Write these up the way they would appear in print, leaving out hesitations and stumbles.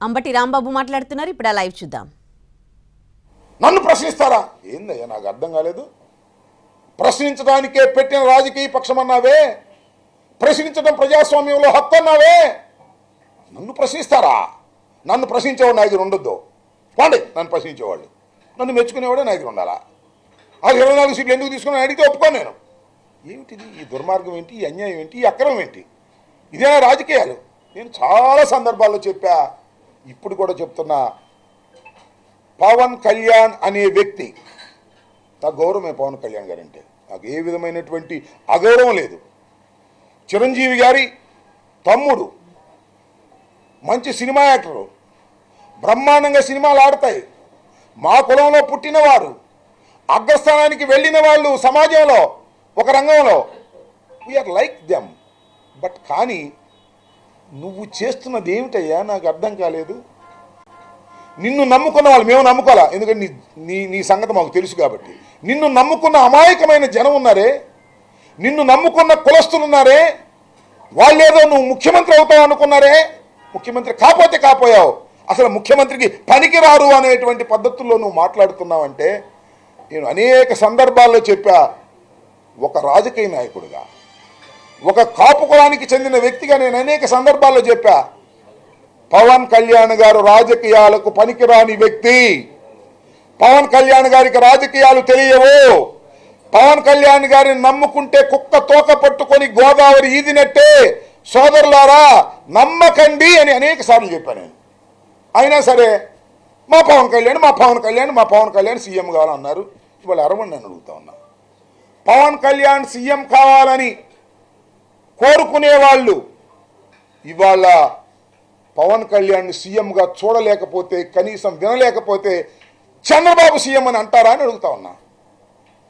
అంబటి రాంబాబు మాట్లాడుతున్నారు. ఇప్పుడు ఆ లైవ్ చూద్దాం. నన్ను ప్రశ్నిస్తారా? ఏందయ్యా నాకు అర్థం కాలేదు. ప్రశ్నించడానికే పెట్టిన రాజకీయ పక్షం అన్నావే, ప్రశ్నించడం ప్రజాస్వామ్యంలో హక్కు అన్నావే, నన్ను ప్రశ్నిస్తారా? నన్ను ప్రశ్నించేవాడు నా దగ్గర ఉండొద్దు. పోండి, నన్ను ప్రశ్నించేవాళ్ళు. నన్ను మెచ్చుకునేవాడే నా దగ్గర ఉండాలా? ఆ 24 సీట్లు ఎందుకు తీసుకుని అడిగితే ఒప్పుకోను నేను. ఏమిటిది? ఈ దుర్మార్గం ఏంటి? ఈ అన్యాయం ఏంటి? ఈ అక్రమం ఏంటి? ఇదేనా రాజకీయాలు? నేను చాలా సందర్భాల్లో చెప్పా, ఇప్పుడు కూడా చెప్తున్నా. పవన్ కళ్యాణ్ అనే వ్యక్తి, నాకు గౌరవమే. పవన్ కళ్యాణ్ గారు అంటే నాకు ఏ విధమైనటువంటి అగౌరవం లేదు. చిరంజీవి గారి తమ్ముడు, మంచి సినిమా యాక్టరు, బ్రహ్మాండంగా సినిమాలు ఆడతాయి. మా కులంలో పుట్టినవారు, అగ్రస్థానానికి వెళ్ళిన వాళ్ళు సమాజంలో ఒక రంగంలో, వీఆర్ లైక్ దెమ్. బట్ కానీ నువ్వు చేస్తున్నది ఏమిటయ్యా నాకు అర్థం కాలేదు. నిన్ను నమ్ముకున్న వాళ్ళు, మేము నమ్ముకోవాలా, ఎందుకంటే నీ సంగతి మాకు తెలుసు కాబట్టి. నిన్ను నమ్ముకున్న అమాయకమైన జనం ఉన్నారే, నిన్ను నమ్ముకున్న కులస్తులు ఉన్నారే, వాళ్ళేదో నువ్వు ముఖ్యమంత్రి అవుతావు అనుకున్నారే. ముఖ్యమంత్రి కాకపోతే కాపోయావు, అసలు ముఖ్యమంత్రికి పనికిరారు అనేటువంటి పద్ధతుల్లో నువ్వు మాట్లాడుతున్నావంటే, నేను అనేక సందర్భాల్లో చెప్పా, ఒక రాజకీయ నాయకుడిగా, ఒక కాపు కులానికి చెందిన వ్యక్తిగా నేను అనేక సందర్భాల్లో చెప్పా, పవన్ కళ్యాణ్ గారు రాజకీయాలకు పనికిరాని వ్యక్తి. పవన్ కళ్యాణ్ గారికి రాజకీయాలు తెలియవు. పవన్ కళ్యాణ్ గారిని నమ్ముకుంటే కుక్క తోక పట్టుకొని గోదావరి ఈదినట్టే. సోదరులారా, నమ్మకండి అని అనేక సార్లు చెప్పాను నేను. అయినా సరే మా పవన్ కళ్యాణ్ సీఎం కావాలన్నారు. ఇవాళ అరవని నేను అడుగుతా ఉన్నా, పవన్ కళ్యాణ్ సీఎం కావాలని కోరుకునే వాళ్ళు ఇవాళ పవన్ కళ్యాణ్ సీఎంగా చూడలేకపోతే, కనీసం వినలేకపోతే చంద్రబాబు సీఎం అని అంటారా అని అడుగుతా ఉన్నా.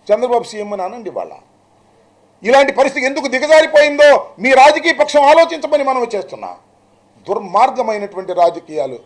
చంద్రబాబు సీఎం అని అనండి. వాళ్ళ ఇలాంటి పరిస్థితి ఎందుకు దిగజారిపోయిందో మీ రాజకీయ పక్షం ఆలోచించమని మనం చేస్తున్నా. దుర్మార్గమైనటువంటి రాజకీయాలు.